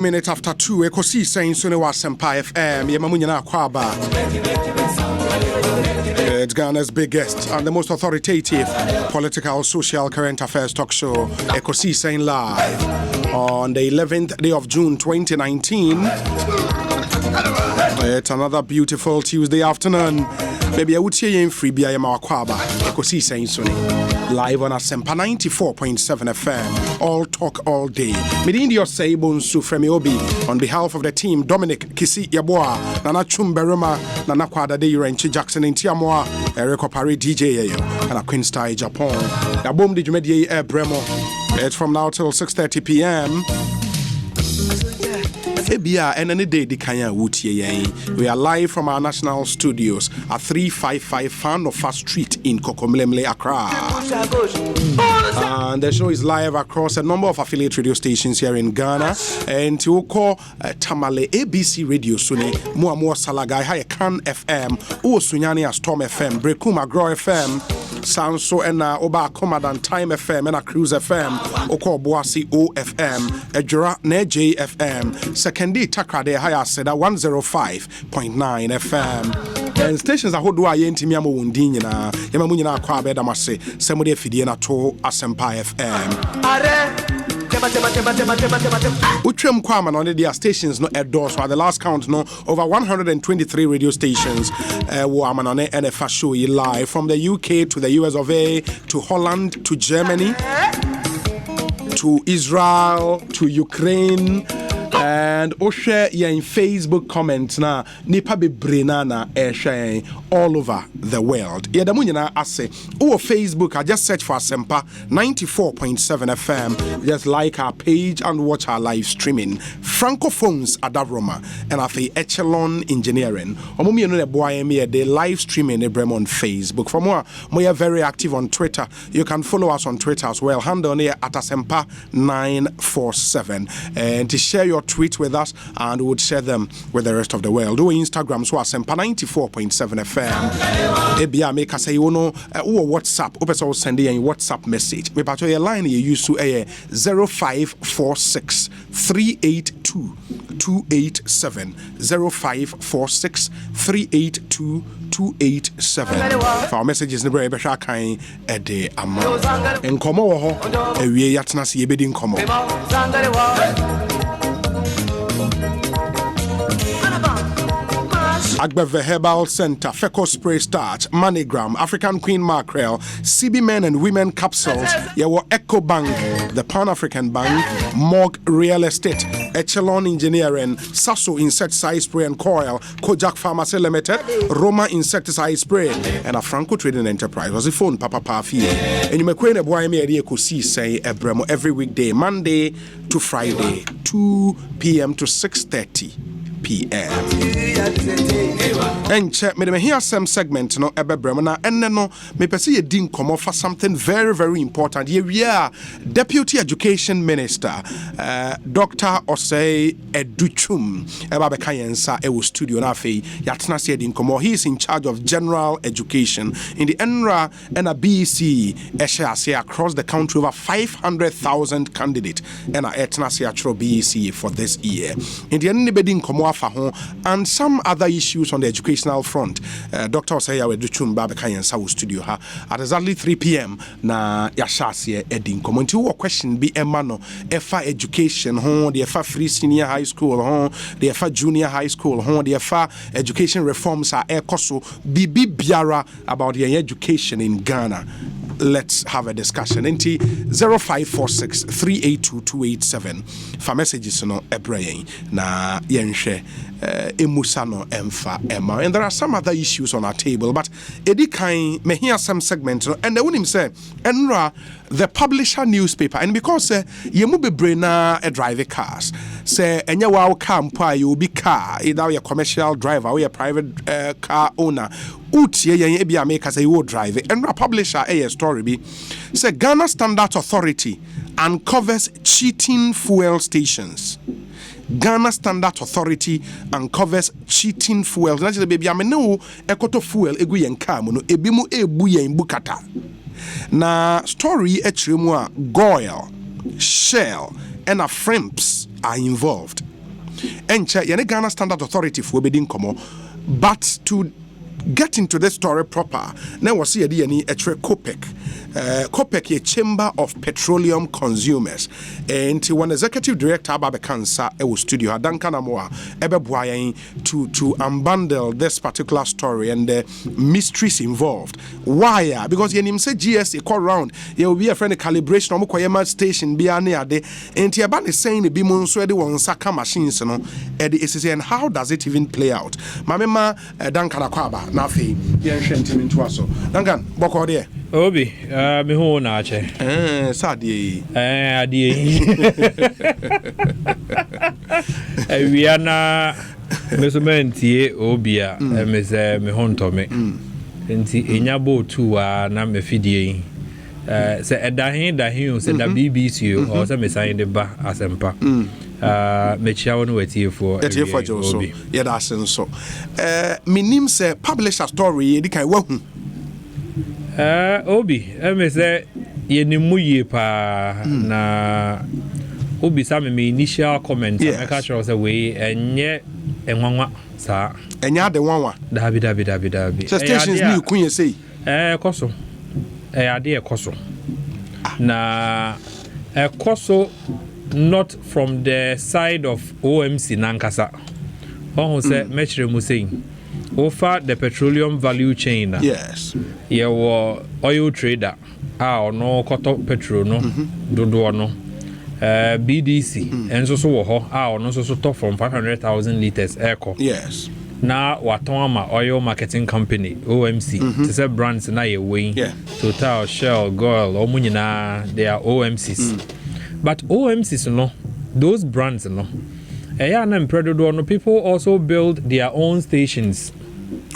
Minute after 2, Ekosiisen Sune Wasempa FM, Yemamunyana Kwaba. It's Ghana's biggest and the most authoritative political, social, current affairs talk show, Ekosiisen Live, on the 11th day of June 2019. It's another beautiful Tuesday afternoon. Maybe I would say in free Bia Kwaba, Ekosiisen Sune. Live on Asempa 94.7 FM. All talk all day. Midindio Saibon Sufremi Obi. On behalf of the team, Dominic Kisi Yaboa, Nana Chumberuma, Nana Kwada de Renchi Jackson in Tiamoa, Eric Opari DJ, and a Queen Star Japan. Adom the Jumedi Air Bremo. It's from now till 6:30 p.m. Ebia and any day the Kanya Wutie. We are live from our national studios at 355 Fanofa Street in Kokomlemle, Accra. And the show is live across a number of affiliate radio stations here in Ghana. And to call Tamale ABC Radio Suni, Muamua Salagai, High Can FM, O Sunyani Storm FM, Brekuma Grow FM. Sanso and Oba Commandant Time FM and a Cruise FM, Oko Boasi OFM, Ejura Neje FM, Sekendi Takrade Haya Seda 105.9 FM. And stations are Hodua Yentimiamo Undina, Yamamunina Kwabe Damase, Semode Fidiana to Asempa FM. Utrim Kwaman on the stations no endorse at the last count no over 123 radio stations woman on NFA show live from the UK to the US of A to Holland to Germany to Israel to Ukraine. And Oshe in Facebook comments na nipa be brenana sharing all over the world. Yedamunyana ase o Facebook I just search for Asempa 94.7 FM. Just like our page and watch our live streaming. Francophones Adom and afi Echelon Engineering. Omumi no boy me they live streaming Ebrem on Facebook. For more we are very active on Twitter. You can follow us on Twitter as well. Handle here at Asempa 947 and to share your tweet with us and we would share them with the rest of the world. Do Instagram so Asempa 94.7 FM. Ebia make us say you know WhatsApp. Opeso send you a WhatsApp message. Me pato your line you use to 0546 382 287 0546 382 287. For our messages in the very kind a day amount. And come over a way yatna see bedin come. Agbeve Herbal Center, Feco Spray Starch, Manigram, African Queen Mackerel, CB Men and Women Capsules, Yawo Eco Bank, the Pan-African Bank, Mog Real Estate, Echelon Engineering, Sasso Insecticide Spray and Coil, Kojak Pharmacy Limited, Roma Insecticide Spray, and a Franco Trading Enterprise. Was the phone Papa Pafi. And you may queen a boy me Ekosiisen Ebremo every weekday, Monday to Friday, 2 p.m. to 6:30 p.m. And check me here some segment no ebebremna and no me pese ye din komo for something very very important. Here we are Deputy Education Minister Dr. Osei Educhum eba beka yensa e wo studio na afei yatena se din komo. He is in charge of general education in the NRA and a BEC eshase across the country. Over 500,000 candidates and a etna se atro BEC for this year. In the anybody komo and some other issues on the educational front. Dr. Osei Educhum Babeka Yensa wo studio ha at exactly 3 p.m. na yashase edin komo. Nti wo question bi emano efa education ho the efa free senior high school ho the efa junior high school ho the efa education reforms are ekoso bibi biara about the education in Ghana. Let's have a discussion. Inti 0546 382 287 for messages no ebrayin na yenhwe emusano emfa emma. And there are some other issues on our table, but edi kan me hear some segment no, and the wonim say enra the publisher newspaper, and because yemu bebre na drive cars say enya wa car mpa you be car either a commercial driver or a private car owner utie yen ebia make say you drive and publisher a story be say Ghana Standard Authority uncovers cheating fuel stations. Ghana Standard Authority uncovers cheating fuel. That's the baby ameno ekoto fuel egu yen car mu no ebi mu ebu yen bukata. Na story echiremu a Goyle, Shell and a Frimps are involved. enche yene Ghana Standard Authority for obedi nkomo, but to get into the story proper, now was here the COPEC. COPEC, a chamber of petroleum consumers, and one executive director Ababe Kansa studio Duncan Amoa to unbundle this particular story and the mysteries involved. Why? Because you say GS equal round, you will be a friend of calibration of Koyama station be near the and Tiaban is saying the Bimon Swedi one Saka machines, and how does it even play out? Mamma Duncan Akwaba, Nafi, Yanshentim into us. Duncan, Boko there. Obi, me ho na che. Sadie. Adie. We are na mesumentie obi a me se me ho ntome. Enti enyabo tu a na me fidie. Se edahin o se da BBC o se me sign de ba asempa. Me chia wonu wetiefo. Wetiefo jo so. Ye da senso. Minim se publish a story di kai wahu. Obi, me say ye ni muye pa na Obi sa me initial comment I catch you say we enye enwanwa sa enya de wanwa dabi so stations ni kun ye say koso ade koso na koso not from the side of OMC nankasa who say mechre mu saying over the petroleum value chain. Yes. Yeah, oil trader. No koto petrol no. Dodo no. BDC. And so no so top from 500,000 liters echo. Yes. Na watoma oil marketing company OMC. To say brands na ye way. Yeah. Total, Shell, Goil, Omunina, they are OMCs. But OMCs no, those brands no. People also build their own stations.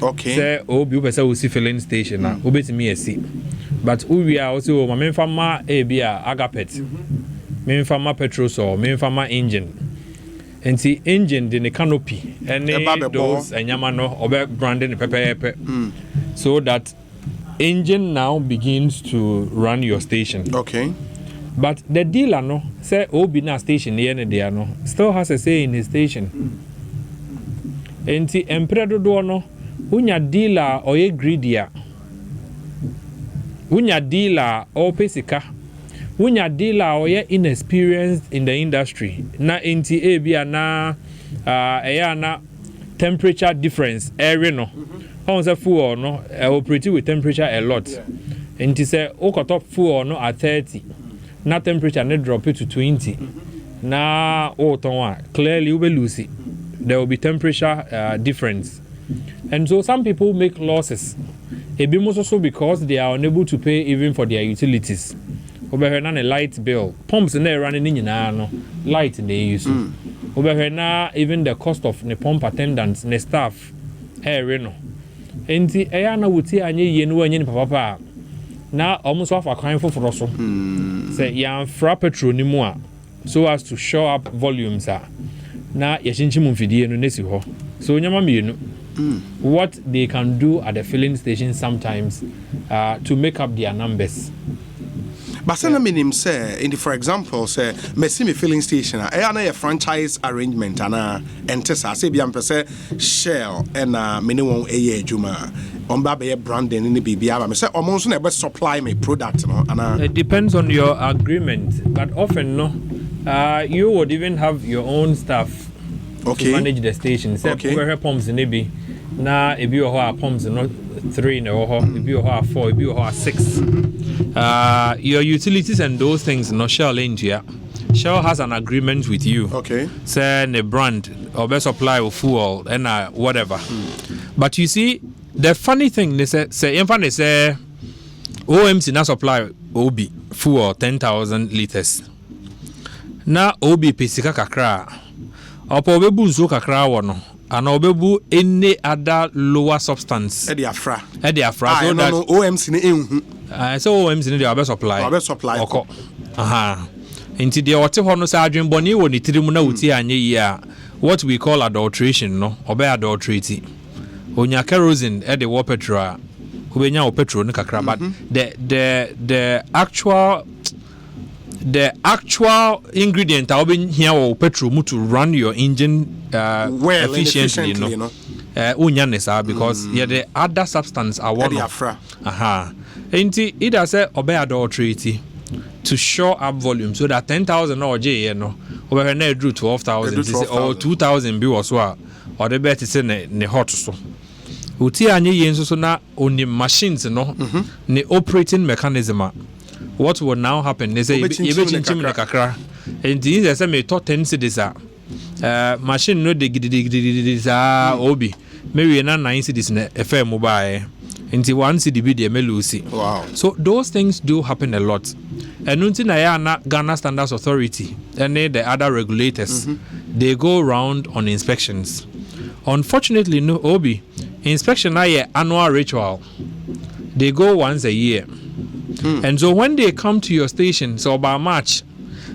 Okay. Say obi upese usi filling station na obetimi esi. But we are also my farmer bia agapet. Me farmer petrol so me farmer engine. And the engine the canopy and those enyama no obe branding pepe. So that engine now begins to run your station. Okay. But the dealer no say obi na station near there no still has a say in his station. Enti empredo do no unya dealer or ye greedier. Unya dealer or pesika. Unya dealer or ye inexperienced in the industry. Na enti ebia na na temperature difference area no. How say fuel no operate with temperature a lot. Enti say okotop fuel no at 30. Na temperature ne drop it to 20. Na clearly you will lose it. There will be temperature difference. And so some people make losses. Also because they are unable to pay even for their utilities. Over a light bill. Pumps in there running in light they use. Over even the cost of the pump attendants, the staff. And the Ayana would see any papa. Now almost half a crime for also. Say ya fra petrol ni more so as to show up volumes na yashinchi mumfidie no nesi ho. So nyama mienu. What they can do at the filling station sometimes to make up their numbers. But some minim say, for example, say, Messimi filling station, a franchise arrangement, and Entesa, say, Biampese, Shell, and minimum a Juma, on Babe branding in the BBA. Say, almost never supply me product, no? It depends on your agreement, but often, no, you would even have your own staff to manage the station. Say, where pumps in maybe, now, if you have pumps, not 3 in a hall, if you have 4, if you have 6. Your utilities and those things, no Shell India. Shell has an agreement with you. Okay. Say a brand or best supply of fuel and whatever. But you see, the funny thing they say OMC now supply OB fuel 10,000 liters. Now OB pesika kakra. Opo bebu nso kakra wono. And obebu any other lower substance. Ediafra. So that OMC ne enhu. So OMC ne dey supply. Oko. Aha. Inti dey wote ho no sa adwen boni wo ni tirimu na wuti anye yi a what we call adulteration no obe adulterate. Onya kerosene e dey war petrol. Obenya o petrol ne kakra but the actual the actual ingredient I'll be here or petrol to run your engine well efficiently, you know. Because the other substance are one and it has a obey adultery to show up volume so that 10,000 or J, over here drew 12,000 or 2,000 be was or the better say ne hot so. Uti anye yenso so na oni machines ne operating mechanism. What will now happen is you be chinchim kakra. And this is me thought 10 cities machine no de obi. Maybe na 9 cities na FM mobile. Into 1 CDB de melusi. Wow. So those things do happen a lot. And until na Ghana Standards Authority and the other regulators, they go around on inspections. Unfortunately, no Obi inspection are annual ritual. They go once a year. And so when they come to your station, so by March,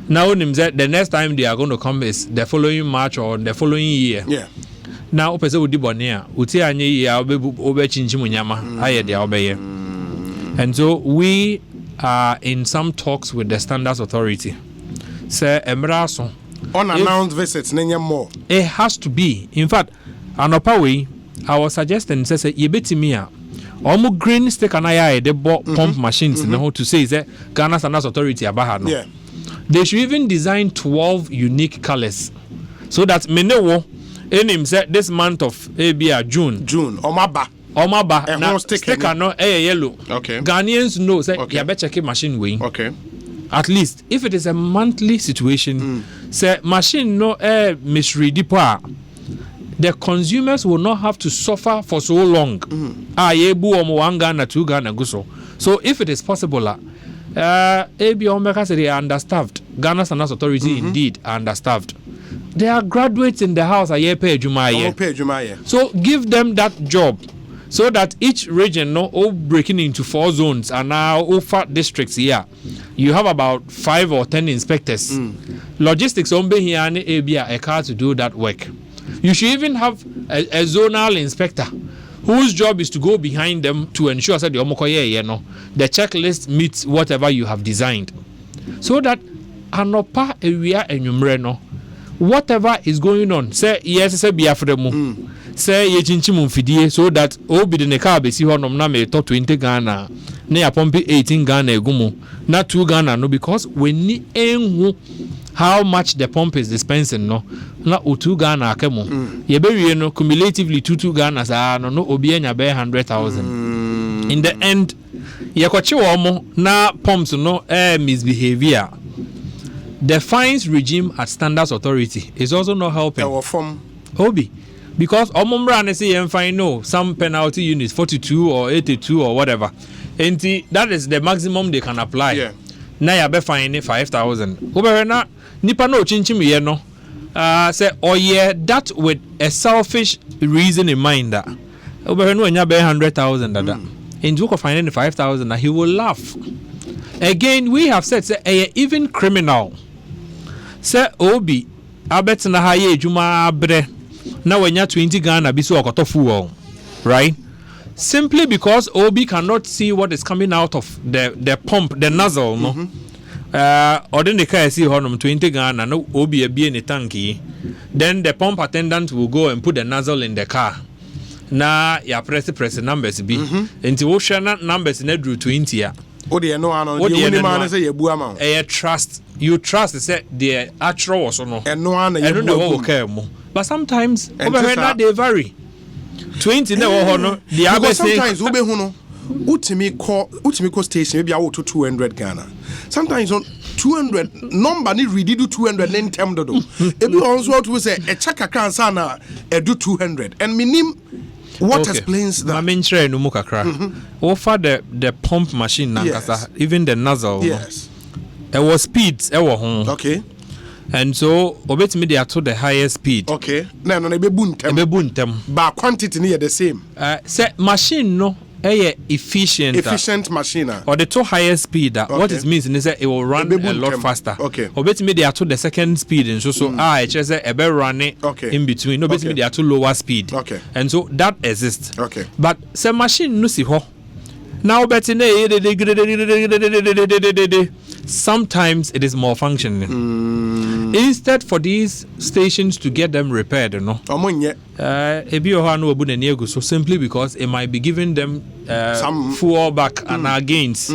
now the next time they are going to come is the following March or the following year. Yeah. Now opese udi bonia uti anye ya obe chinchimu nyama aye dia obeye. And so we are in some talks with the Standards Authority. Say emraso unannounced visits nenya more. It has to be. In fact, anopa way I was suggesting say yebetimi a omo green stick and I they bought pump machines now to say that Ghana Standards Authority abaha no. Yeah. They should even design 12 unique colors so that menewo him said this month of June Omaba now sticker no yellow. Okay. Ghanaians know say you better check machine way. Okay. At least if it is a monthly situation, say machine no misread pa, the consumers will not have to suffer for so long. Yebu omo 1 Ghana 2 Ghana go so. So if it is possible they are understaffed. Ghana Standards Authority indeed are understaffed. There are graduates in the house a year pay Jumaye. So give them that job so that each region all breaking into 4 zones and now over districts here. You have about 5 or 10 inspectors. Logistics on here and a car to do that work. You should even have a zonal inspector whose job is to go behind them to ensure that the checklist meets whatever you have designed. So that anopa area enyumre whatever is going on, say yes, say biafremu, say ye chinchimu fidie, so that obi de neka be si honom na me to 20 Ghana, na ya pompi 18 Ghana egumu, na 2 Ghana no, because we ni enhu how much the pump is dispensing no, na 2 Ghana akemu. Ye be no cumulatively 2 Ghana sa no obi enya be 100,000. In the end, ye kwachi omo na pumps no misbehavior. The fines regime at Standards Authority is also not helping. Obi, because omumbrane say fine no some penalty units 42 or 82 or whatever, and that is the maximum they can apply. Yeah. Now you be fine 5,000. Obe na nipa no chinchim ye no. Say that with a selfish reason in mind that obe no nya be 100,000 dada. In joke of finding 5,000, he will laugh. Again, we have said say even criminal. Say obi abet na haye juma abre na wenya 20 Ghana bi so okotofu, right? Simply because obi cannot see what is coming out of the pump, the nozzle, no. Or then the car see honum 20 Ghana no obi ebie in the tanki. Then the pump attendant will go and put the nozzle in the car. Na ya press numbers bi. Enti wo hwe na numbers na drew 20 ya. Trust. You trust say the actual was no. But sometimes they vary. 20 no. Because sometimes ube huno utimi ko station maybe out to 200 Ghana. Sometimes on 200 number ni ready do 200 nen tem dodo. Ebi also what we say a check account sana e do 200 and minim. What explains that? Offer the pump machine, yes. Even the nozzle. Yes. It was speeds. Okay. And so, obey me, they are to the highest speed. Okay. No, be buntem. But quantity near the same. Say machine no. Efficient machine or the 2 highest speed what it means is that it will run a lot faster. Okay. Or bet me they are to the second speed and so it just a better running in between. No bet me they are to lower speed. Okay. And so that exists. Okay. But some machine no see ho. Now bet sometimes it is malfunctioning. Instead for these stations to get them repaired, so simply because it might be giving them some fuel back and gains.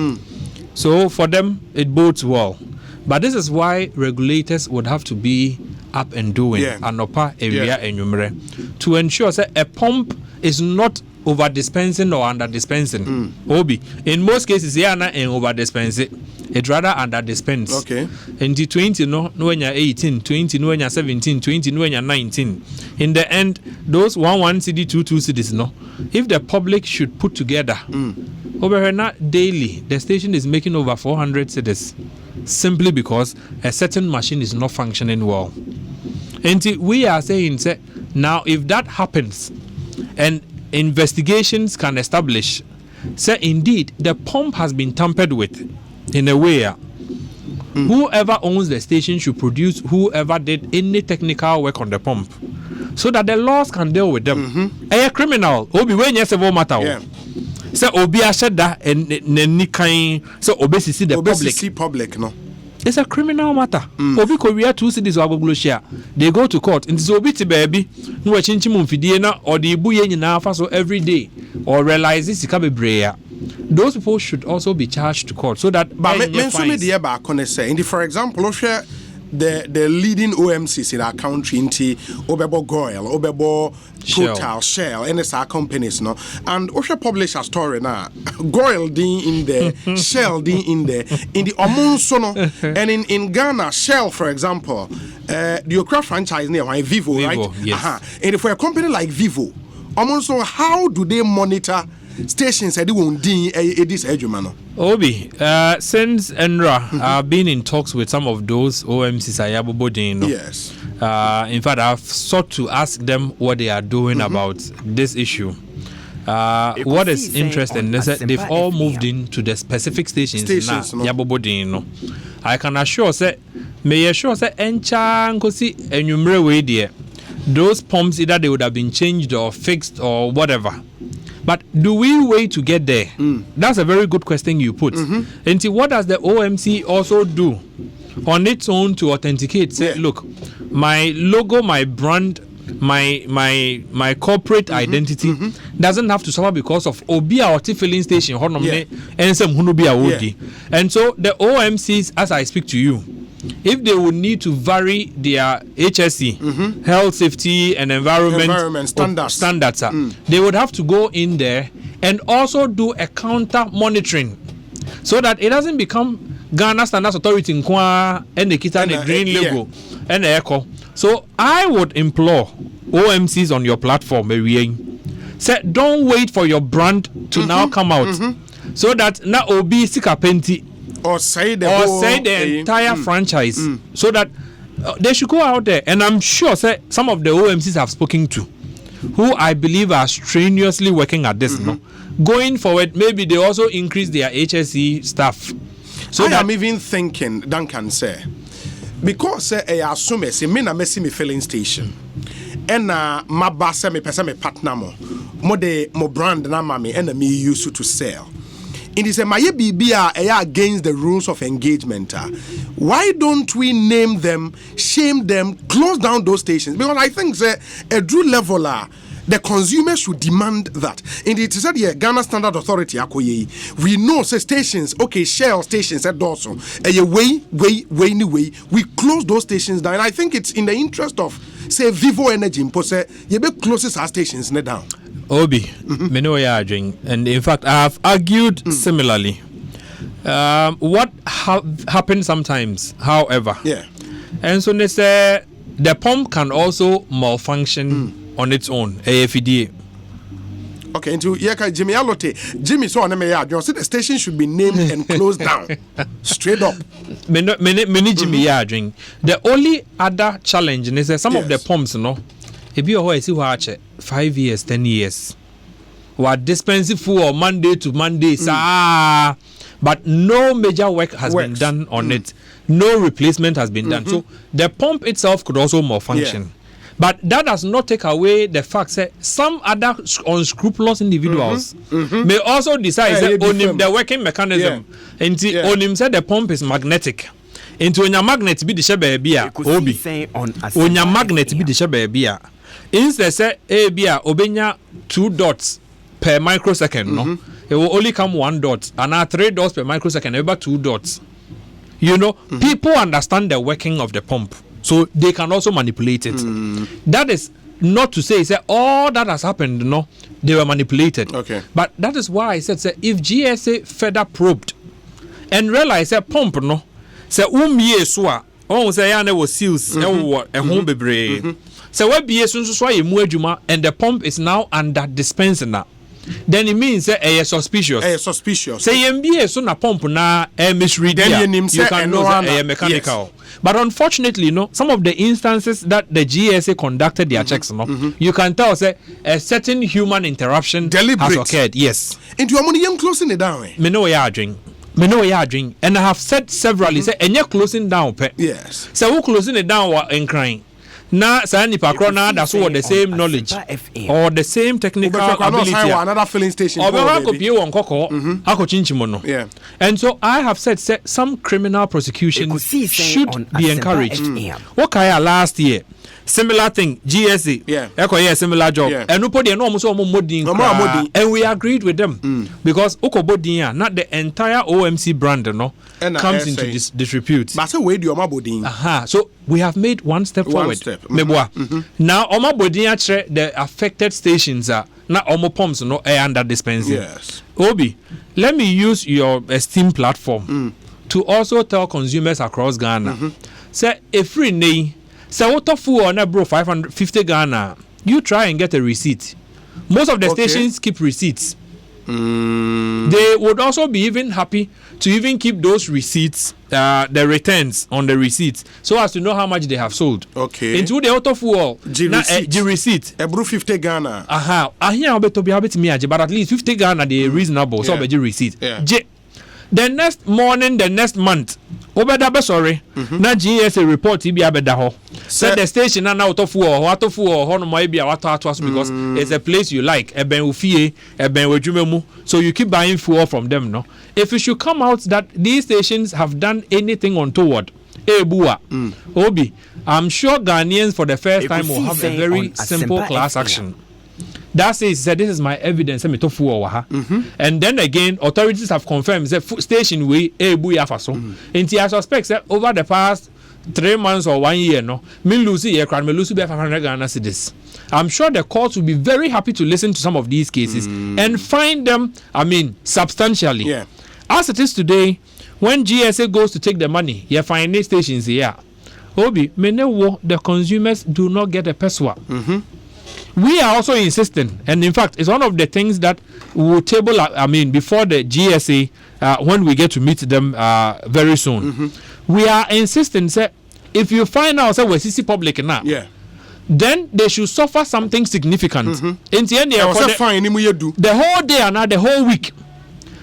So for them, it bodes well. But this is why regulators would have to be up and doing anopa area and to ensure that a pump is not over dispensing or under dispensing. Obi, in most cases, they are not over dispensing. It rather under dispense. Okay. And the 20 no when you're 18, 20 no when you're 17, 20 no when you're 19. In the end, those 1 cedi, 2 cedis no. If the public should put together, over here now daily, the station is making over 400 cedis simply because a certain machine is not functioning well. And we are saying, say, now if that happens, and investigations can establish, say indeed the pump has been tampered with in a way. Whoever owns the station should produce whoever did any technical work on the pump, so that the laws can deal with them. A criminal, obi when you say matter. So obi said that and nikai so obesity the public no. It's a criminal matter. Obi Korea 2 cities or share. They go to court. And so bit baby, no chinchimum fidiena or the buye na so every day or realize this can be brayer. Those people should also be charged to court so that but for example, the leading OMCs in our country into Obebo Goil, Obebo Total, Shell, and our companies, no. And Osha publish a story now. Goil in there, Shell in there, in the Omonsono, and in Ghana, Shell, for example, the Okra franchise near Vivo, right? Yes. And for a company like Vivo, Omonso, how do they monitor stations that won't this edumano? Obi, since Enra I've been in talks with some of those OMCs Ayabobodino. Yes. In fact, I've sought to ask them what they are doing about this issue. What is interesting is that they've all moved into the specific stations now. Yabobodino. I can assure say, may assure say, Encha Nkosi Enyumre way there. Those pumps either they would have been changed or fixed or whatever. But do we wait to get there? That's a very good question you put. And see, what does the OMC also do on its own to authenticate? Say, look, my logo, my brand, my corporate identity doesn't have to suffer because of Obia or filling station. And so the OMCs, as I speak to you, if they would need to vary their HSE, health, safety, and environment standards, they would have to go in there and also do a counter monitoring so that it doesn't become Ghana Standards Authority in Kwa and the Kita and the green logo and the echo. So I would implore OMCs on your platform, say don't wait for your brand to now come out so that now Obi Sikapenti or say the entire franchise so that they should go out there. And I'm sure some of the OMCs I've spoken to who I believe are strenuously working at this going forward, maybe they also increase their HSE staff. So I'm even thinking Duncan say because I assume say me na me filling station and my boss me person me partner mo de mo brand na me and me use to sell. It is a my BBA against the rules of engagement. Why don't we name them, shame them, close down those stations? Because I think a true level the consumer should demand that. Indeed, it is said here, Ghana Standard Authority, we know stations, okay, Shell stations at Dawson. We close those stations down. And I think it's in the interest of, say, Vivo Energy, you be closes our stations down. Obi, me know you are doing, and in fact, I have argued similarly. What happens sometimes, however, and so they say the pump can also malfunction on its own. AFDA. Okay, into Jimmy Alote, Jimmy saw on you said the station should be named and closed down, straight up. Many Jimmy Yarding. The only other challenge is that some of the pumps, if you are 5 years, 10 years, what dispensing for Monday to Monday, but no major work has been done on it. No replacement has been done. So the pump itself could also malfunction. But that does not take away the fact that some other unscrupulous individuals may also decide that onim the working mechanism. And onim said the pump is magnetic. Into when your magnet be the shebe bia obi. When your magnet be the shebe bia. Instead say bia obenya 2 dots per microsecond. No, it will only come 1 dot, and now 3 dots per microsecond, about 2 dots. You know, people understand the working of the pump, so they can also manipulate it. That is not to say all that has happened, no, they were manipulated. Okay. But that is why I said, if GSA further probed and realized that pump, no, say swa, say ya was seals, a home bebre. So what be so and the pump is now under dispensing now. Then it means suspicious. Suspicious. Say MBA so na pump na misread. Then you can know mechanical. Yes. But unfortunately, some of the instances that the GSA conducted their checks, you can tell say a certain human interruption has occurred. Yes. Into your money, you closing it down. Me know ya drink. And I have said severally say and you're closing down. Yes. So who closing it down and crying. Na sani pakrona that's what the same knowledge or the same technical ability. Another filling station. Yeah. And so I have said some criminal prosecution should be encouraged. What kaya last year? Similar thing, GSA, similar job. And nobody and we agreed with them because Okobodiya, not the entire OMC brand, comes into disrepute. So we have made one step forward. Now, Omabodiya, the affected stations are not Omo pumps under dispensing. Yes. Obi, let me use your esteemed platform to also tell consumers across Ghana. Say a free name. So what of food on bro 550 Ghana? You try and get a receipt. Most of the stations keep receipts. They would also be even happy to even keep those receipts, the returns on the receipts, so as to know how much they have sold. Okay. Into the auto fuel, G receipt. A bro 50 Ghana. I hear about to be habit me, but at least 50 Ghana they reasonable. So G receipt. The next morning, the next month. Obeda sorry. Na GSA report ibi abeda ho. Said the station na autofu ho no mo ibi ato because it's a place you like. Eben ufie, eben wejumemu. So you keep buying fuel from them, no? If it should come out that these stations have done anything untoward, Obi, I'm sure Ghanaians for the first time will have a very simple class action. That says this is my evidence. And then again, authorities have confirmed that station way and I suspect that over the past 3 months or 1 year, me lose 500 Ghana cedis. I'm sure the courts will be very happy to listen to some of these cases and find them, substantially. Yeah. As it is today, when GSA goes to take the money, you find these stations here. Obi, the consumers do not get a peswa. We are also insisting, and in fact, it's one of the things that we will table, before the GSA, when we get to meet them very soon. We are insisting, say, if you find out, say, we're CC public now, then they should suffer something significant. In the end, the whole day and the whole week,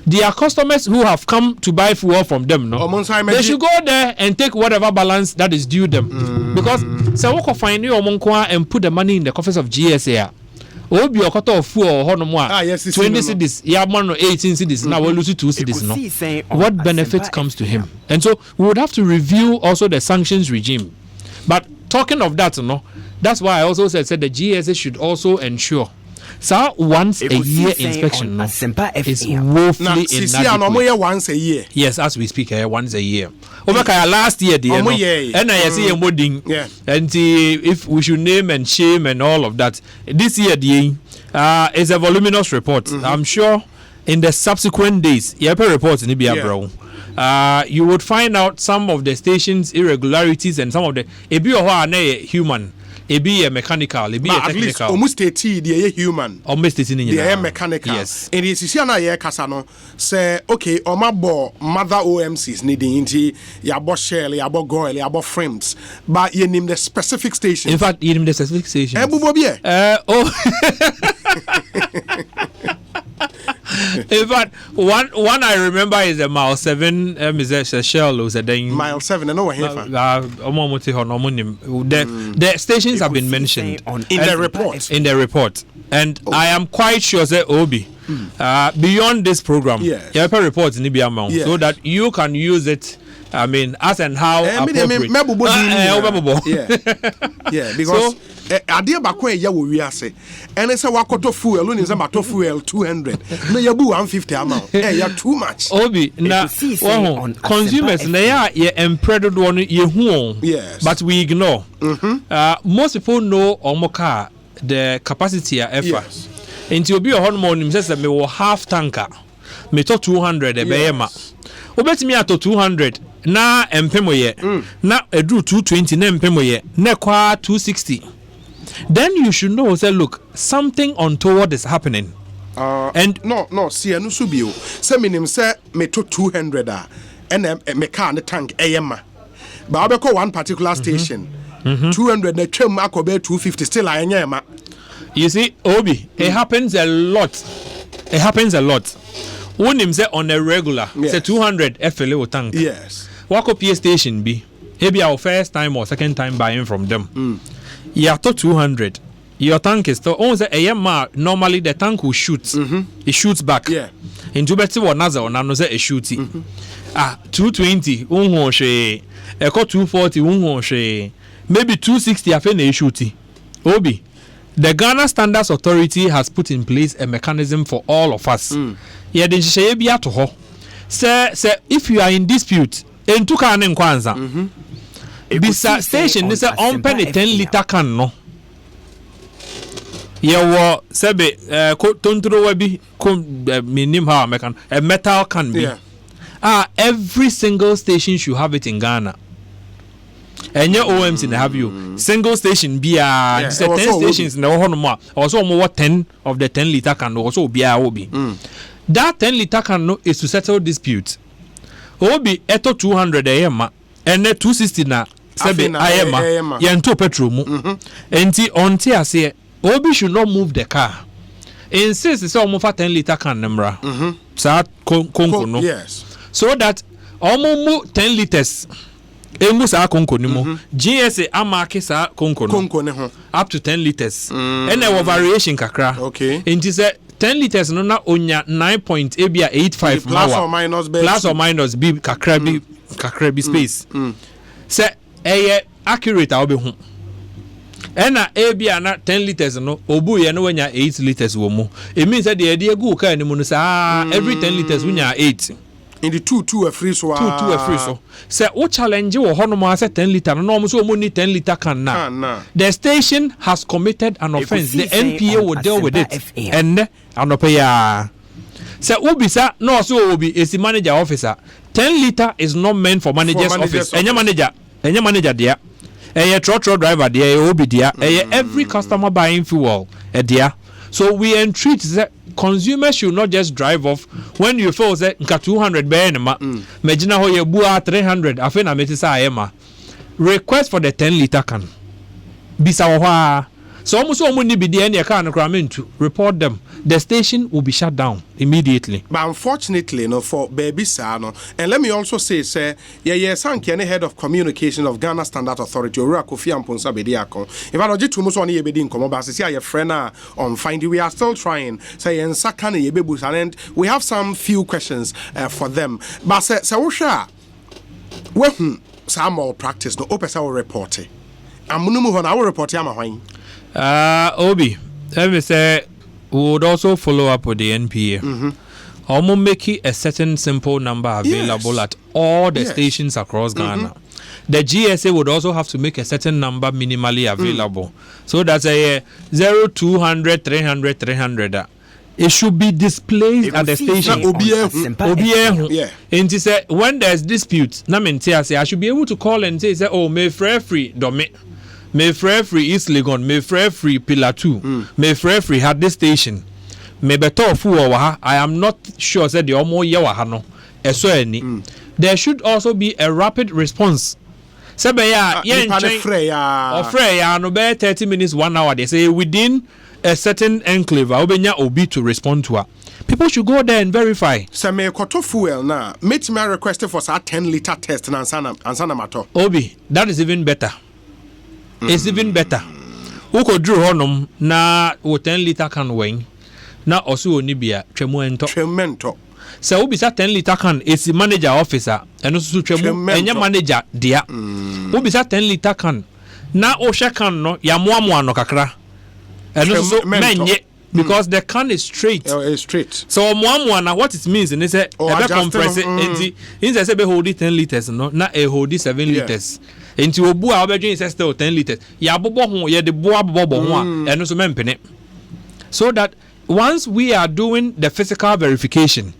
their customers who have come to buy fuel from them, they should go there and take whatever balance that is due them. Because so we can find you and put the money in the coffers of GSA. Obi okoto of fuel 20 cedis, 18 cedis, now we'll lose 2 cedis. What benefit comes to him? And so we would have to review also the sanctions regime. But talking of that, that's why I also said the GSA should also ensure once a year inspection is woefully inadequate. Once a year. Yes, as we speak, once a year. Last year, and I see a modding. And if we should name and shame and all of that, this year is a voluminous report. I'm sure in the subsequent days, reports in Ibia you would find out some of the stations' irregularities and some of the human. It be a mechanical, it be a technical. Almost 80, they are human. Almost 80, they are mechanical. Yes. And it's Siana Casano say, okay, Omabo, mother OMCs needing into Yabo Shell, Yabo Goil, Yabo Frames, but you name the specific station. In fact, you name the specific station. In fact, one I remember is a mile 7. Is a shell was a thing. Mile 7. I know what here. The stations have been mentioned in the report. In the report, and I am quite sure that Obi. Beyond this program, yes. you have a report in the amount so that you can use it. I mean, as and how appropriate. Yeah, because idea back when you we are say, and it's a wakoto fuel, only some fuel 200. No, you 150 amount. Hey, you're too much. Obi, now consumers, they are empredded one you yes, but we ignore. Most people know Omoka the capacity of effort. Yes. Into be a hormone says that me will half tanker, me to 200 a bayema. Obet me at 200. Na empemo ye na edu 220 na empemo ye na kwa 260. Then you should know, say, look, something untoward is happening. And no, see, no subio. Say minim say me to 200 and me car the tank ayema. But I call one particular station 200 na chem akobe 250 still ayema. You see, Obi, it happens a lot. It happens a lot. When him say on a regular, say 200 FLA tank. Yes. Walk up your station B. Maybe our first time or second time buying from them. You to 200. Your tank is still on the AMR. Normally the tank will shoot. It shoots back. Yeah. Into better or another on another a shooty. 220. She. Echo 240. She. Maybe 260. I think a shooty. Obi. The Ghana Standards Authority has put in place a mechanism for all of us. Yeah, then she be at ho. Say, if you are in dispute, in two can in Kwanza. Bisa station is a on penny 10-liter can no. Yeah, sebe tontro webi minim ha mekan a metal can be. Every single station should have it in Ghana. And your OMs in have you single station be 10 stations in the whole more. Also more 10 of the 10-liter can also be a obi. That 10-liter can is to settle dispute. Obi eto 200 AM and 260 na sebe ayema yento petrol mu. Enti onti ase Obi should not move the car. Insist say omo fa 10-liter can number. Sa konko no. Yes. So that omo mu 10 liters. Emu sa konko ni mo. GSA amake sa konko no. Konko ne ho. Up to 10 liters. And there was variation kakra. Okay. Enti say 10 liters no na onya 9.85 plus or minus b. Plus or minus b kakra bi space. Say accurate a obi ho. Ena ebia na 10 liters no obu ye no wanya 8 liters wo mu. It means that the idea go car ni mu no sa every 10 liters wanya 8. In the 2 a free so. 2 a free so. Say o challenge wo hono ma say 10 liter no mo so mo ni 10 liter can na. The station has committed an offense. The NPA will deal with it. And anope ya. Say obisa no so obi is manager officer. 10 liter is not meant for manager's office. Enya manager there. Trotro driver there obi there. Every customer buying fuel there. So we entreat that consumers should not just drive off when you feel that nka 200 be ma magina ho ye bua 300 afi na metisa ayema. Request for the 10-liter can bisa wo so almost omo ni bi de na car no to report them. The station will be shut down immediately. But unfortunately, for baby Sano, and let me also say, Sanki, head of communication of Ghana Standard Authority, or Kofi Amponsa Bediako. If I don't get too much on ye bedin come about, see your friend on finding. We are still trying. Say and Sakane Yebebus, and we have some few questions for them. But say Sawusha, some more practice no open our reporting. I'm going to move on our report. Obi, let me say. We would also follow up with the NPA. Almost making a certain simple number available at all the stations across Ghana. The GSA would also have to make a certain number minimally available. So that's a 0, 200, 300, 300. It should be displayed at the station. And say when there's dispute, I should be able to call and say, oh, may free domain. May free East Legon, may free Pillar 2, may free had this station. May better fu I am not sure that the omo yawa no. There should also be a rapid response Sebeya yen Freya no be 30 minutes 1 hour they say within a certain enclave obenya obi to respond to her. People should go there and verify. So me koto fuel na meet me request for sa 10-liter test na ansana mato. Obi, that is even better. It's even better. Uko drew honum na 10-liter can wing. Na osu oni bia twemu so obi sa 10-liter can is the manager officer and also twemu enya manager dia. Obi sa 10-liter can na o hwe can no ya moamoa no kakra. And also menye because the can is straight. It's straight. So moamoa what it means is say ebe compress enti in say be hold 10 liters no na e hold 7 liters. Enti obu a obedwen say still 10 liters. Ya bobo ho ye de bo abobo ho a eno so mempene. So that once we are doing the physical verification,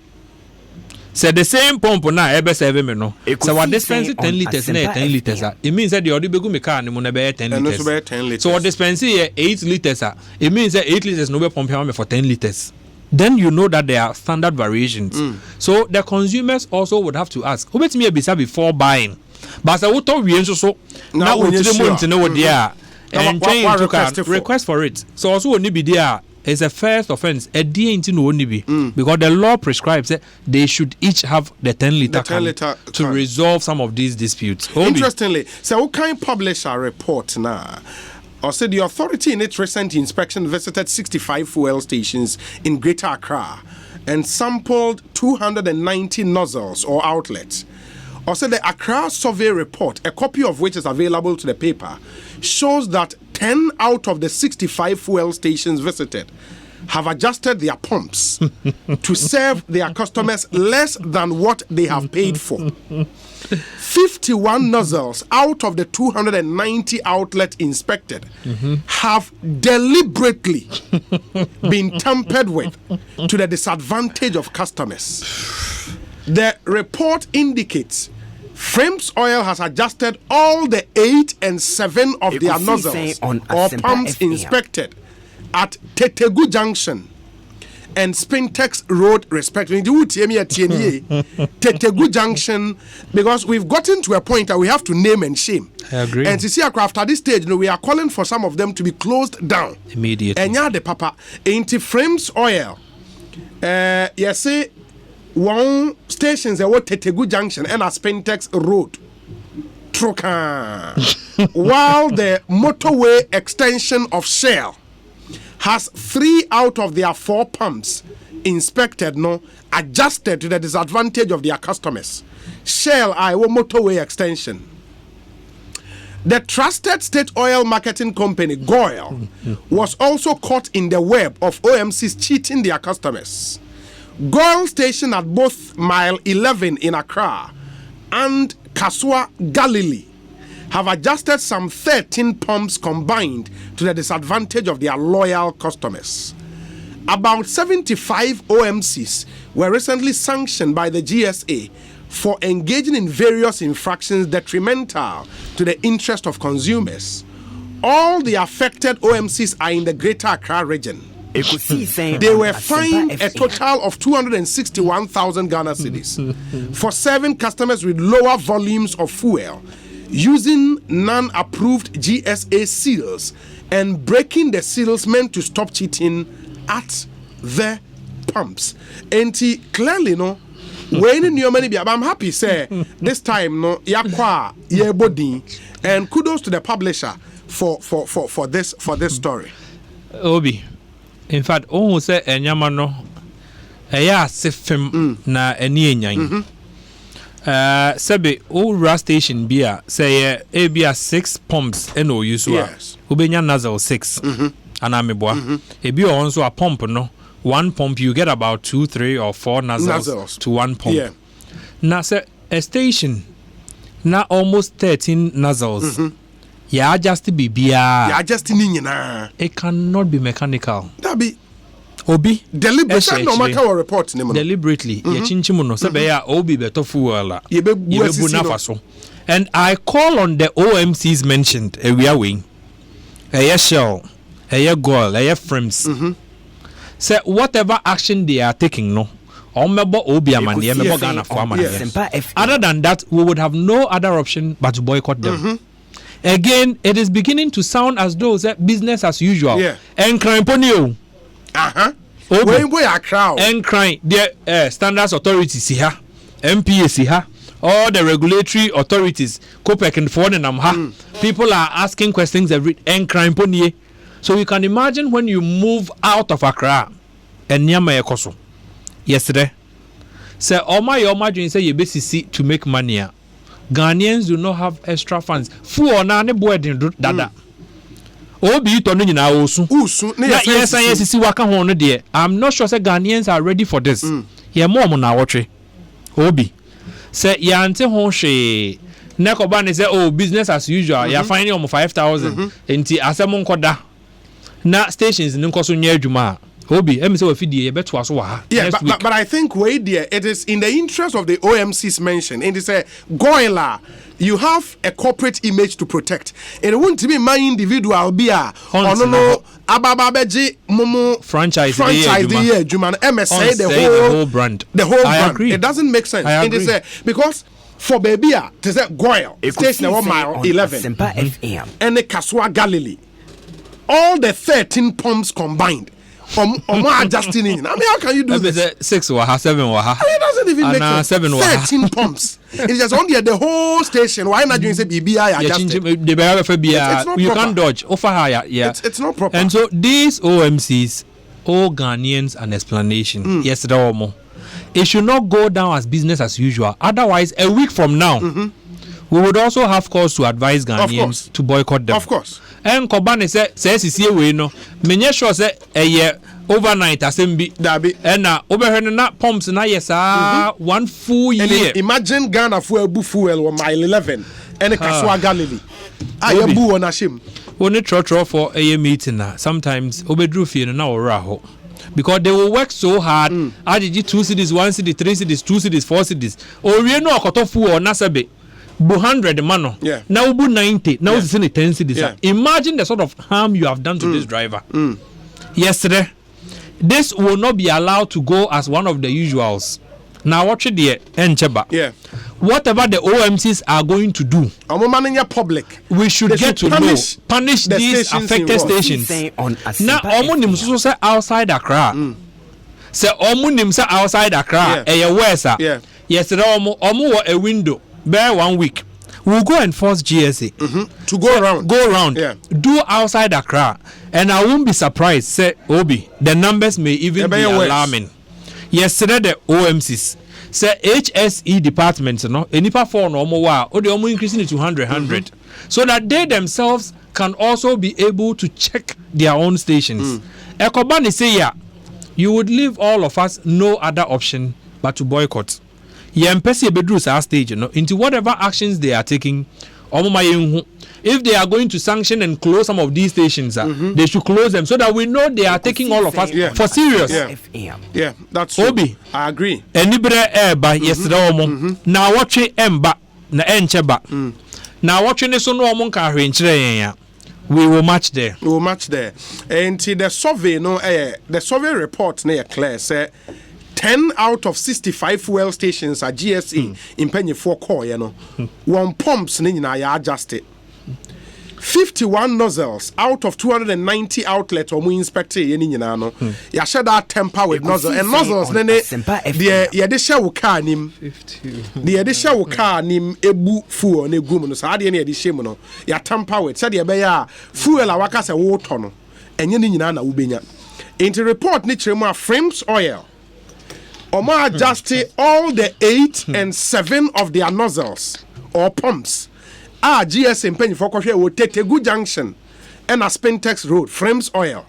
say the same pump na ebe 7 me no. So what dispense 10 liters na 10 liters. It means that the odi begu me car ni mo na be 10 liters. So what dispense 8 liters. It means that 8 liters no be pump me for 10 liters. Then you know that there are standard variations. So the consumers also would have to ask. Who bet me bisa before buying? But say what we so now we the month no there and change to request for it. So also only be there. It's a first offense. A day into no only be because the law prescribes that they should each have the 10-liter can to resolve some of these disputes. Interestingly, so what kind publish a report now? Or said the authority in its recent inspection visited 65 fuel stations in Greater Accra and sampled 290 nozzles or outlets. Or said the Accra survey report, a copy of which is available to the paper, shows that 10 out of the 65 fuel stations visited have adjusted their pumps to serve their customers less than what they have paid for. 51 nozzles out of the 290 outlets inspected have deliberately been tampered with to the disadvantage of customers. The report indicates Frames Oil has adjusted all the 8 and 7 of their nozzles or pumps inspected at Tetegu Junction and Spintex Road, respectively. Tetegu Junction, because we've gotten to a point that we have to name and shame. I agree. And to see after this stage, we are calling for some of them to be closed down immediately. And yeah, the papa into Frames Oil. Yes, one stations at Tetegu Junction and a Spintex Road. Troka. While the motorway extension of Shell has 3 out of their 4 pumps inspected, adjusted to the disadvantage of their customers. Shell Iowa motorway extension. The trusted state oil marketing company, Goil, was also caught in the web of OMCs cheating their customers. Goil station at both mile 11 in Accra and Kasua Galilee have adjusted some 13 pumps combined to the disadvantage of their loyal customers. About 75 OMCs were recently sanctioned by the GSA for engaging in various infractions detrimental to the interest of consumers. All the affected OMCs are in the Greater Accra region. They were fined a total of 261,000 Ghana cedis for serving customers with lower volumes of fuel, using non-approved GSA seals, and breaking the seals meant to stop cheating at the pumps. And clearly, when in your money, but I'm happy say this time yakwa ye body, and kudos to the publisher for this story. Obi, in fact, almost say enyamano, eya sefem na eni enyan. Sebe ura station bia say bia 6 pumps eno usua. Yes. Ubenya nozzle 6. Anameboa. Ebi also a pump no. 1 pump you get about 2, 3 or 4 nozzles to 1 pump. Yeah. Now say a station na almost 13 nozzles. Ya just be bia. Ya just ninyina. It cannot be mechanical. That be Obi deliberately no matter what report name deliberately ye chinchimu no sebe ya obi beto fuela ye be nafaso. And I call on the OMCs mentioned we are wing a Shell a Goil a Frames say whatever action they are taking Obi Amani, Ghana for Amani. Other than that, we would have no other option but to boycott them. Again, it is beginning to sound as though business as usual. And crime ponio. We are crowd. And crime. The standards authorities here, MPAC here, all the regulatory authorities, COPEC and foreign people are asking questions every and crime ponio. So you can imagine when you move out of Accra and Nyama Ekoso. Yesterday, say Oma say you basically to make money. Ghanaians do not have extra funds. Fu ona ne boy din dada. Obi to no nyina osu. Yes see waka ho no de. I'm not sure say Ghanaians are ready for this. Ye mom na wotwe. Obi say ya ante ho hwe. Nekoba ne say business as usual. Ya finding on 5,000. Enti asem nkoda. Na stations ni nkoso nya adwuma. Obi, but I think wait there, it is in the interest of the OMC's mention. And it's a Goila, you have a corporate image to protect. And it won't be my individual be a Abababeji Momo franchise the Juman MSA the whole brand. The whole brand. Agree. It doesn't make sense. It is because for baby it is a Goyle station 1 mile 11 and the Kaswa Galilee. All the 13 pumps combined. Adjusting in. I mean, how can you do this? 6 waha, 7 waha. It doesn't even make sense. 7 waha. 13 pumps. It's just only the whole station. Why not doing say BBI adjusted? You can't dodge. Offer higher. Yeah. It's not proper. And so these OMCs, all Ghanaians, an explanation. Yes, it should not go down as business as usual. Otherwise, a week from now, we would also have cause to advise Ghanaians to boycott them. Of course. And Kobane says we no. Menye sure say a year overnight assembly dabi. And na overhead na pumps na yes 1 full year. Imagine Ghana fuel on mile 11 and a Kaswa Galilee. Ayabu on ashim. Only trotro for a meeting na. Sometimes obedru fie no na oraho. Because they will work so hard. RGG 2 cities, 1 city, 3 cities, 2 cities, 4 cities. Or we no akotofu or nasabe. 100 mano. Now 90. Now it's in 10 cities. Imagine the sort of harm you have done to this driver. Yesterday, this will not be allowed to go as one of the usuals. Now watch it here, Encheba. Whatever the OMCs are going to do, public, we should get to punish these affected stations. Now, omunim so outside Accra. Say omunim say outside Accra. Yesterday, omu a window. Bear 1 week. We'll go and force GSA to go around. Do outside Accra. And I won't be surprised, say Obi, the numbers may even be alarming. Yesterday, the OMCs say HSE departments, any for normal or the increasing it to 100, so that they themselves can also be able to check their own stations. Ekobani say, you would leave all of us no other option but to boycott. Bedrus stage, into whatever actions they are taking. If they are going to sanction and close some of these stations, they should close them so that we know they are taking all of us for serious. Yeah, that's true. Obi, I agree. Yesterday, now watch it emba na encheba. Now watching this no we will match there. And the survey, the survey report near Claire said 10 out of 65 fuel stations are GSE in Penny 4 core, 1 pumps are adjusted. 51 nozzles out of 290 outlets or inspected ya share that temper with nozzle and nozzles the addition will car nim the addition will car nim ebu fuel ne gum so ade ne addition no ya temper with said be ya fuel a waka se water no enye ni nyina na ubenya into report ni chiremu frames oil Oma adjusted all the 8 and 7 of their nozzles or pumps. GSM penny for coffee will take a good junction and a Spintex road, frames oil.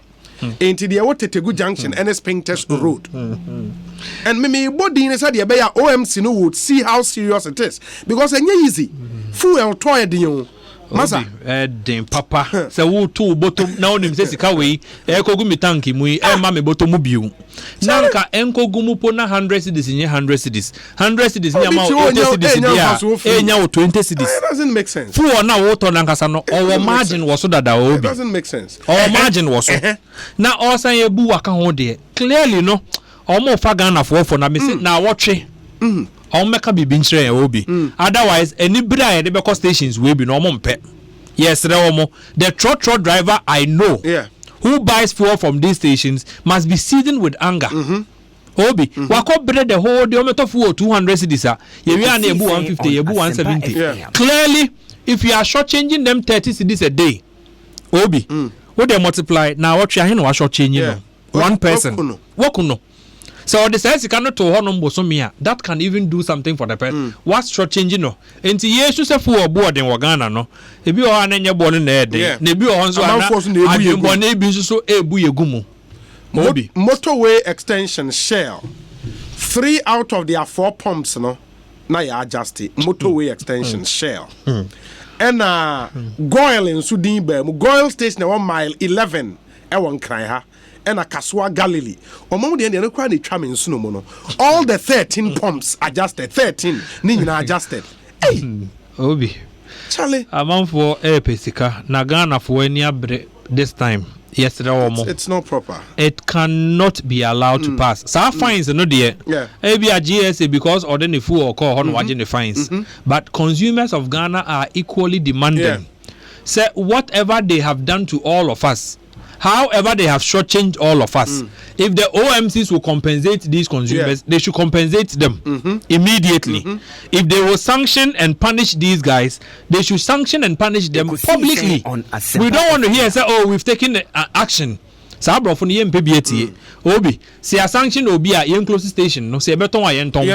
Into the Otegu junction and a Spintex road. And maybe body in a OMC no would see how serious it is. Because it's easy. Fuel toy the Masa papa se wo to bottom na onim se sika we ekogu mi tanki mu ma me bottom biu na nka enkogu mu po na 100 cedis nye 100 cedis 100 cedis nya ma 80 cedis dia enya wo 20 cedis. It doesn't make sense. Fu na wo to na nkasa no our margin was so dada obi. It doesn't make sense. Our margin was so na osan ye bu waka ho de clearly no omo fa Ghana for na me say na watwe meka bibi nkyere ya obi otherwise any bra de be stations we be no omo mpe yes re omo the trot driver I know who buys fuel from these stations must be seething with anger obi wako bre the whole day ometo fuel 200 cedis ye wi na ebu 150 ye ebu 170 clearly if you are short changing them 30 cedis a day obi what they multiply now what you are short changing one person wokuno. So the sense you cannot to honor bosomia that can even do something for the person. What's short changing no? Enti yesu se fu obo den Ghana no. Ebi o anenye bo no na ede. Na ebi o honso ana adwembo na ebi nso so ebu yegumu. Motorway extension Shell. 3 out of their 4 pumps no na ya adjust motorway extension Shell. And Goil in Sudin Goil station 1 mile 11 e won kran ha. And a Kaswa Galilee. Or more than the quite tramming sunomono. All the 13 pumps adjusted. 13 Nina adjusted. Hey, Obi Charlie. Amount for Pesika Nagana for any this time. Yesterday or more. It's not proper. It cannot be allowed to pass. So our fines are not there. Yeah. Maybe a GSA because or then the fool or call on watching the fines. But consumers of Ghana are equally demanding. Say whatever they have done to all of us. However, they have shortchanged all of us. If the OMCs will compensate these consumers, they should compensate them immediately. If they will sanction and punish these guys, they should sanction and punish them publicly. We don't want to hear say, "Oh, we've taken action." Sabro for the MPBT. Obi, say a sanction obi a yen close station. No say beton a yen ton.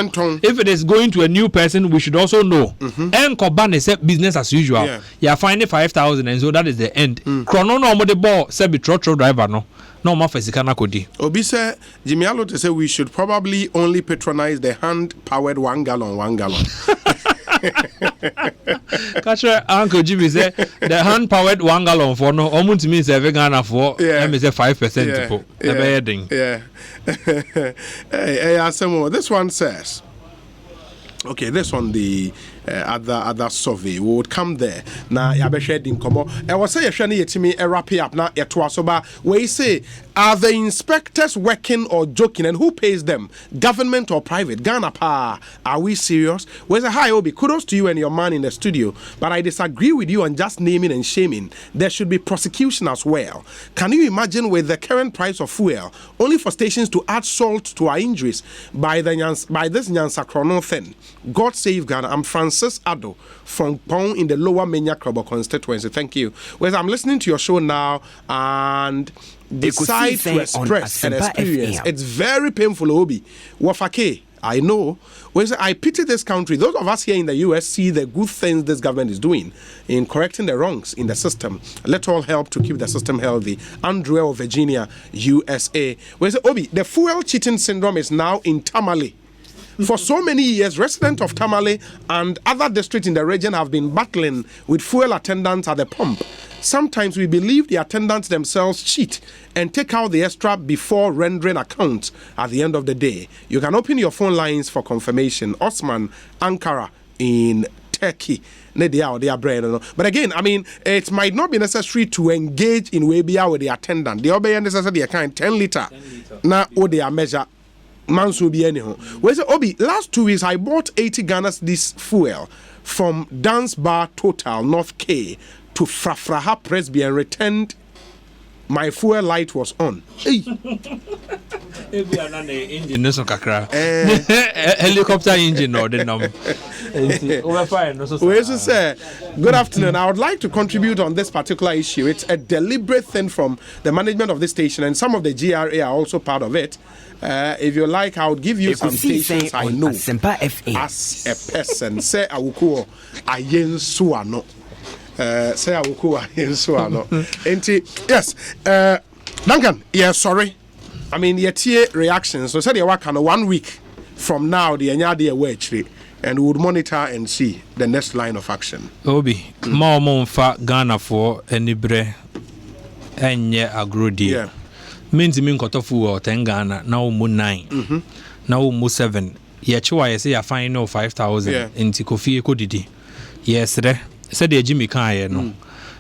If it is going to a new person, we should also know. And Koban is business as usual. You are finding 5,000, and so that is the end. Chrono no more the ball. Say be trot driver no. No more physical kodi. Obi say Jimmy Allo to say we should probably only patronize the hand-powered 1 gallon. Catch Uncle Jimmy say the hand-powered 1 gallon for no almost means every Ghana for. Let me say 5%. Hey, this one says. Okay, this one the other survey we would come there. Now ya be share din komo. I was say you need yetimi wrap up now eto so ba we say are the inspectors working or joking and who pays them? Government or private? Ghana pa. Are we serious? Where's a high Obi? Kudos to you and your man in the studio, but I disagree with you on just naming and shaming. There should be prosecution as well. Can you imagine with the current price of fuel only for stations to add salt to our injuries by this Nyansa Chrono thing? God save Ghana. I'm Francis Adom from Pong in the Lower Menya Krobo constituency. Thank you. Well, I'm listening to your show now and decide to express an experience. It's very painful, Obi. Wafake, I know. Well, I pity this country. Those of us here in the US see the good things this government is doing in correcting the wrongs in the system. Let's all help to keep the system healthy. Andrew of Virginia, USA. Well, Obi, the fuel cheating syndrome is now in Tamale. For so many years, residents of Tamale and other districts in the region have been battling with fuel attendants at the pump. Sometimes we believe the attendants themselves cheat and take out the extra before rendering accounts at the end of the day. You can open your phone lines for confirmation. Osman, Ankara in Turkey. But again, I mean, it might not be necessary to engage in Webia with the attendant. The obey necessarily a kind 10 liter. Now, they are measure. Manso be anyhow. Where's Obi? Last 2 weeks I bought 80 Ghana's this fuel from Dance Bar Total North K to Frafraha Presby and returned. My fuel light was on. Hey. Helicopter engine or the number. Good afternoon. I would like to contribute on this particular issue. It's a deliberate thing from the management of the station, and some of the GRA are also part of it. If you like, I would give you some stations I know as a person. Say Awukuo Ayensuano. Say Awukuo Ayensuano. Yes. Duncan, yeah, sorry. I mean, yet reactions. So, said you work on 1 week from now, the Anyadi away, and we would monitor and see the next line of action. Obi, more monfa Ghana for any bre, and ye agro deal. Yeah. Means mean kotofu or 10 Ghana, now mu 9, now mu 7. Ye chua, I say a fine no 5,000 in Tikofi Kodidi. Yes, said the Jimmy Kaya no.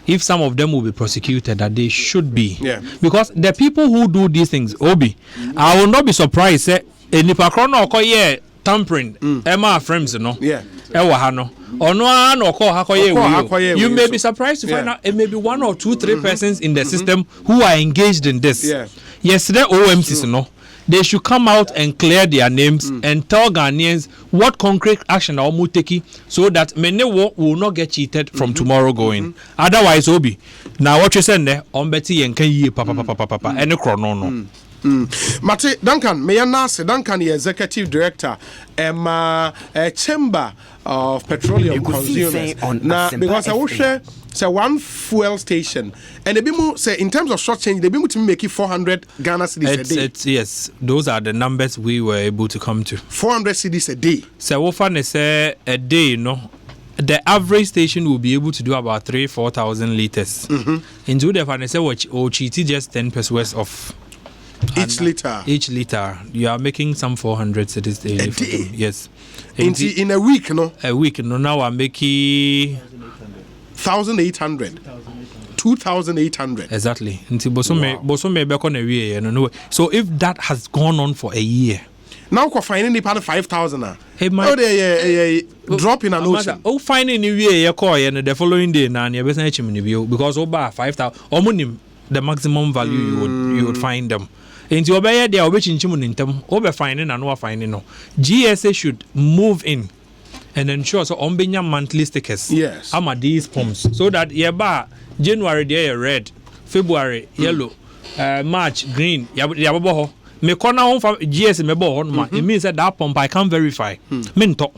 if some of them will be prosecuted, that they should be. Yeah. Because the people who do these things, Obi, I will not be surprised. Say, nipa krono okoye tampering, Emma frames, no. Yeah. Ewa hano. Ono no ko hakoye. You may be surprised to find out it may be 1 or 2, 3 persons in the system who are engaged in this. Yeah. Yesterday, OMCs, no. They should come out and clear their names and tell Ghanaians what concrete action are taking so that many will not get cheated from tomorrow going. Otherwise, Obi, now what you said there, on Betty and can ye papa, any chrono. Mate Duncan, may I ask Duncan, the executive director, Chamber of Petroleum Consumers. Now, because I will share. So one fuel station, and they say in terms of short change, they be to make it 400 Ghana cedis a day. Yes, those are the numbers we were able to come to. 400 cedis a day. So often say a day, the average station will be able to do about 3,000-4,000 liters. Into the fan say or cheat just 10 pesos of each liter. Each liter, you are making some 400 cedis daily. A day. Yes. In a week, no. A week, no. Now I'm making 1,800. 2,800. Exactly. So if that has gone on for a year, now we're finding the part of 5,000. Hey, my drop in an ocean. Oh, finding a year, and the following day, because over 5,000, the maximum value you would find them. Into obey they are which in Chimunintum, over finding and over finding. GSA should move in and ensure so on monthly stickers. Yes. I'm at these pumps so that January they are red, February yellow, March green. Yaboho. Me corner home for GS it means that pump I can't verify. Minto.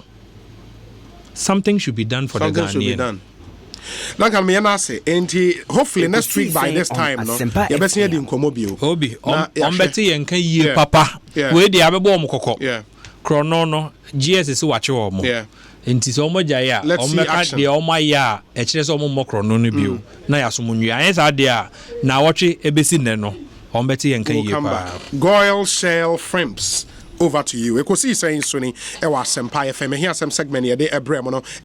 Something should be done for something the Ghanaian. Should be done. Like me na say, and hopefully next week by this time, no. You better see the Nkomobio. Obi, on Betty and can ye papa. Where the Ababo Mokoko. Yeah. Chrono GS is watch your mo. Yeah. Nti so mo jaya o meka de o ma ya e kire so mo mokro no no bio na ya so munwa an sa de a na wotwe ebesi ne no o mbeti yen kan ye pa Goyle Shell Frimps. Over to you. Ekosiisen Suni, Ewa Senpai FM. Here some segment here, they ebremo no.